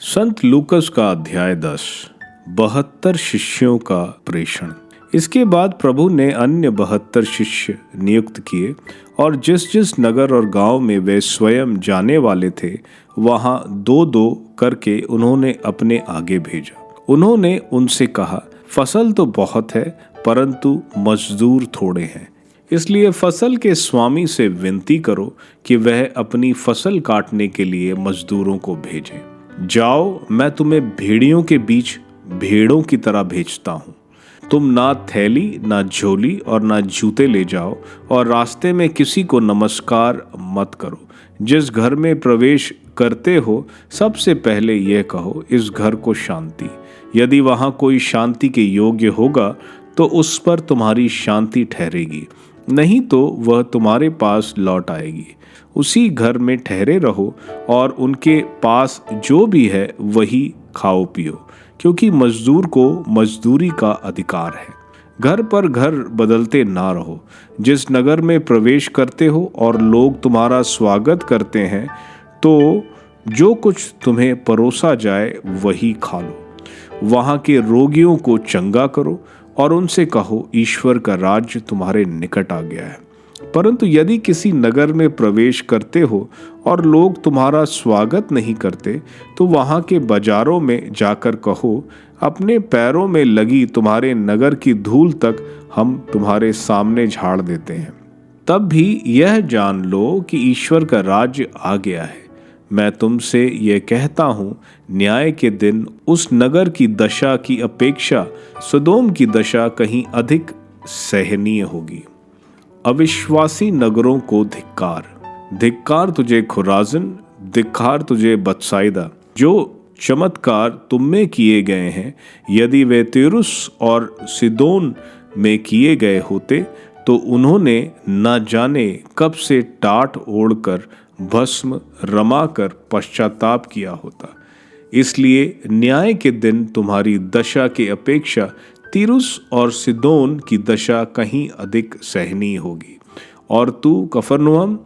संत लूकस का अध्याय 10। 72 शिष्यों का प्रेषण। इसके बाद प्रभु ने अन्य 72 शिष्य नियुक्त किए और जिस जिस नगर और गांव में वे स्वयं जाने वाले थे वहां दो दो करके उन्होंने अपने आगे भेजा। उन्होंने उनसे कहा, फसल तो बहुत है परंतु मजदूर थोड़े हैं, इसलिए फसल के स्वामी से विनती करो कि वह अपनी फसल काटने के लिए मजदूरों को भेजे। जाओ, मैं तुम्हें भेड़ियों के बीच भेड़ों की तरह भेजता हूँ। तुम ना थैली, ना झोली और ना जूते ले जाओ और रास्ते में किसी को नमस्कार मत करो। जिस घर में प्रवेश करते हो सबसे पहले यह कहो, इस घर को शांति। यदि वहाँ कोई शांति के योग्य होगा तो उस पर तुम्हारी शांति ठहरेगी, नहीं तो वह तुम्हारे पास लौट आएगी। उसी घर में ठहरे रहो और उनके पास जो भी है वही खाओ पियो, क्योंकि मजदूर को मजदूरी का अधिकार है। घर पर घर बदलते ना रहो। जिस नगर में प्रवेश करते हो और लोग तुम्हारा स्वागत करते हैं तो जो कुछ तुम्हें परोसा जाए वही खा लो। वहाँ के रोगियों को चंगा करो और उनसे कहो, ईश्वर का राज्य तुम्हारे निकट आ गया है। परंतु यदि किसी नगर में प्रवेश करते हो और लोग तुम्हारा स्वागत नहीं करते तो वहाँ के बाजारों में जाकर कहो, अपने पैरों में लगी तुम्हारे नगर की धूल तक हम तुम्हारे सामने झाड़ देते हैं। तब भी यह जान लो कि ईश्वर का राज्य आ गया है। मैं तुमसे यह कहता हूँ, न्याय के दिन उस नगर की दशा की अपेक्षा सदोम की दशा कहीं अधिक सहनीय होगी। अविश्वासी नगरों को धिक्कार। धिक्कार तुझे खुराजिन, धिक्कार तुझे बत्साइदा। जो चमत्कार तुम में किए गए हैं, यदि वे तीरुस और सिदोन में किए गए होते तो उन्होंने न जाने कब से टाट ओढ़कर भस्म रमाकर पश्चाताप किया होता। इसलिए न्याय के दिन तुम्हारी दशा के अपेक्षा तीरुस और सिदोन की दशा कहीं अधिक सहनीय होगी। और तू कफरनहूम,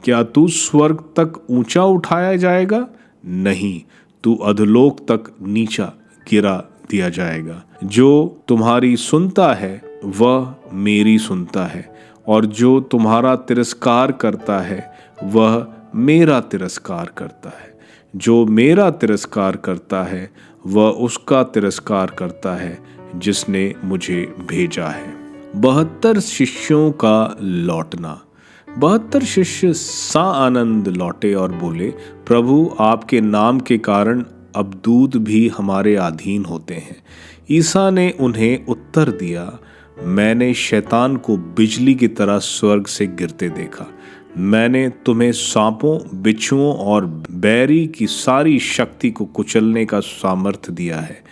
क्या तू स्वर्ग तक ऊंचा उठाया जाएगा? नहीं, तू अधोलोक तक नीचा गिरा दिया जाएगा। जो तुम्हारी सुनता है वह मेरी सुनता है, और जो तुम्हारा तिरस्कार करता है वह मेरा तिरस्कार करता है। जो मेरा तिरस्कार करता है वह उसका तिरस्कार करता है जिसने मुझे भेजा है। 72 शिष्यों का लौटना। 72 शिष्य साआनंद लौटे और बोले, प्रभु, आपके नाम के कारण अब दूत भी हमारे अधीन होते हैं। ईसा ने उन्हें उत्तर दिया, मैंने शैतान को बिजली की तरह स्वर्ग से गिरते देखा। मैंने तुम्हें सांपों, बिच्छुओं और बैरी की सारी शक्ति को कुचलने का सामर्थ्य दिया है।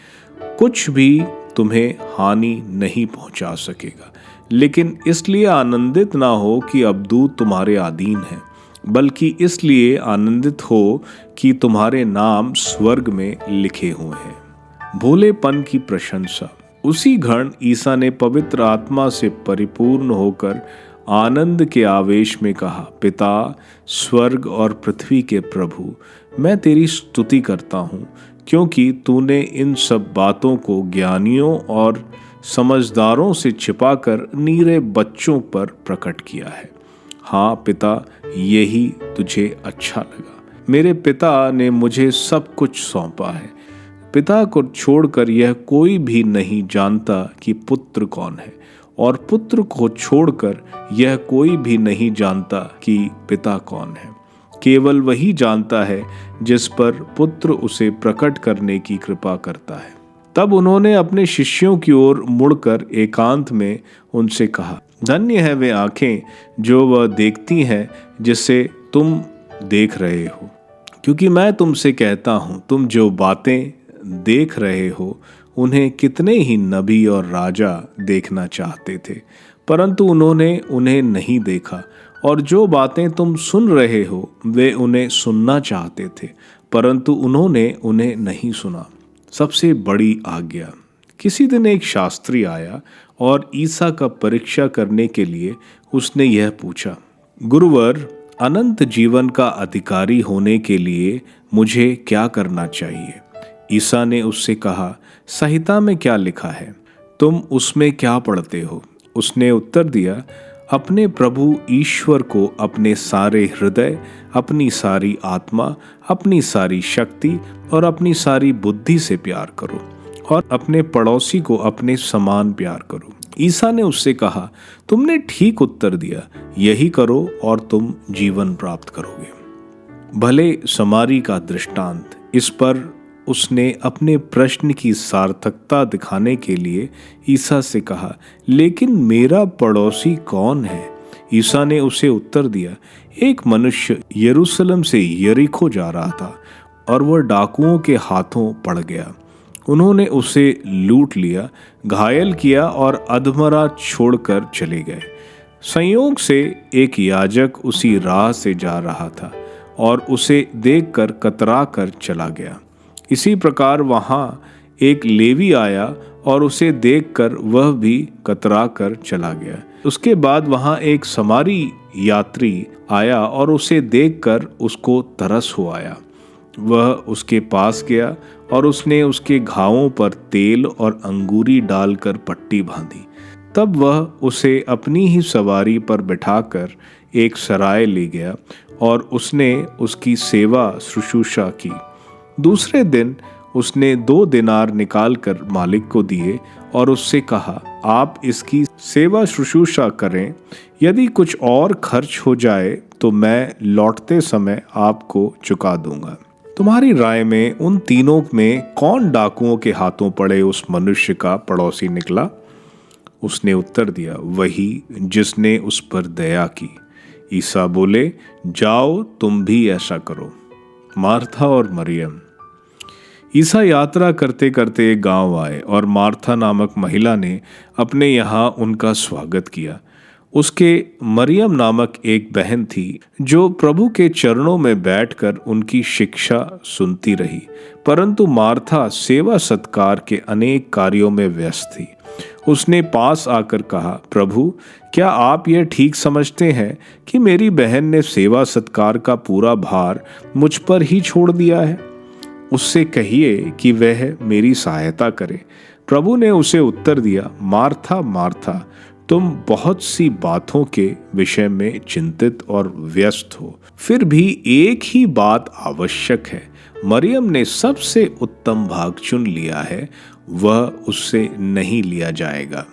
कुछ भी तुम्हें हानि नहीं पहुंचा सकेगा। लेकिन इसलिए आनंदित ना हो कि अब दूत तुम्हारे अधीन हैं, बल्कि इसलिए आनंदित हो कि तुम्हारे नाम स्वर्ग में लिखे हुए हैं। भोलेपन की प्रशंसा। उसी क्षण ईसा ने पवित्र आत्मा से परिपूर्ण होकर आनंद के आवेश में कहा, पिता, स्वर्ग और पृथ्वी के प्रभु, मैं तेरी स्तुति करता हूँ, क्योंकि तूने इन सब बातों को ज्ञानियों और समझदारों से छिपाकर नीरे बच्चों पर प्रकट किया है। हाँ पिता, यही तुझे अच्छा लगा। मेरे पिता ने मुझे सब कुछ सौंपा है। पिता को छोड़कर यह कोई भी नहीं जानता कि पुत्र कौन है, और पुत्र को छोड़कर यह कोई भी नहीं जानता कि पिता कौन है। केवल वही जानता है जिस पर पुत्र उसे प्रकट करने की कृपा करता है। तब उन्होंने अपने शिष्यों की ओर मुड़कर एकांत में उनसे कहा, धन्य है वे आंखें जो वह देखती हैं जिसे तुम देख रहे हो, क्योंकि मैं तुमसे कहता हूँ, तुम जो बातें देख रहे हो उन्हें कितने ही नबी और राजा देखना चाहते थे, परंतु उन्होंने उन्हें नहीं देखा। और जो बातें तुम सुन रहे हो वे उन्हें सुनना चाहते थे, परंतु उन्होंने उन्हें नहीं सुना। सबसे बड़ी आज्ञा। किसी दिन एक शास्त्री आया और ईसा का परीक्षा करने के लिए उसने यह पूछा, गुरुवर, अनंत जीवन का अधिकारी होने के लिए मुझे क्या करना चाहिए? ईसा ने उससे कहा, संहिता में क्या लिखा है, तुम उसमें क्या पढ़ते हो? उसने उत्तर दिया, अपने प्रभु ईश्वर को अपने सारे हृदय, अपनी सारी आत्मा, अपनी सारी शक्ति और अपनी सारी बुद्धि से प्यार करो, और अपने पड़ोसी को अपने समान प्यार करो। ईसा ने उससे कहा, तुमने ठीक उत्तर दिया, यही करो और तुम जीवन प्राप्त करोगे। भले समारी का दृष्टांत। इस पर उसने अपने प्रश्न की सार्थकता दिखाने के लिए ईसा से कहा, लेकिन मेरा पड़ोसी कौन है? ईसा ने उसे उत्तर दिया, एक मनुष्य यरूशलेम से यरीको जा रहा था और वह डाकुओं के हाथों पड़ गया। उन्होंने उसे लूट लिया, घायल किया और अधमरा छोड़कर चले गए। संयोग से एक याजक उसी राह से जा रहा था और उसे देखकर कतरा कर चला गया। इसी प्रकार वहां एक लेवी आया और उसे देखकर वह भी कतरा कर चला गया। उसके बाद वहां एक समारी यात्री आया और उसे देखकर उसको तरस हो आया। वह उसके पास गया और उसने उसके घावों पर तेल और अंगूरी डालकर पट्टी बांधी। तब वह उसे अपनी ही सवारी पर बिठाकर एक सराय ले गया और उसने उसकी सेवा शुश्रूषा की। दूसरे दिन उसने 2 दिनार निकालकर मालिक को दिए और उससे कहा, आप इसकी सेवा शुश्रूषा करें, यदि कुछ और खर्च हो जाए तो मैं लौटते समय आपको चुका दूंगा। तुम्हारी राय में उन तीनों में कौन डाकुओं के हाथों पड़े उस मनुष्य का पड़ोसी निकला? उसने उत्तर दिया, वही जिसने उस पर दया की। ईसा बोले, जाओ तुम भी ऐसा करो। मार्था और मरियम। ईसा यात्रा करते करते एक गांव आए और मार्था नामक महिला ने अपने यहाँ उनका स्वागत किया। उसके मरियम नामक एक बहन थी जो प्रभु के चरणों में बैठकर उनकी शिक्षा सुनती रही, परंतु मार्था सेवा सत्कार के अनेक कार्यों में व्यस्त थी। उसने पास आकर कहा, प्रभु, क्या आप यह ठीक समझते हैं कि मेरी बहन ने सेवा सत्कार का पूरा भार मुझ पर ही छोड़ दिया है? उससे कहिए कि वह मेरी सहायता करे। प्रभु ने उसे उत्तर दिया, मार्था मार्था, तुम बहुत सी बातों के विषय में चिंतित और व्यस्त हो, फिर भी एक ही बात आवश्यक है। मरियम ने सबसे उत्तम भाग चुन लिया है, वह उससे नहीं लिया जाएगा।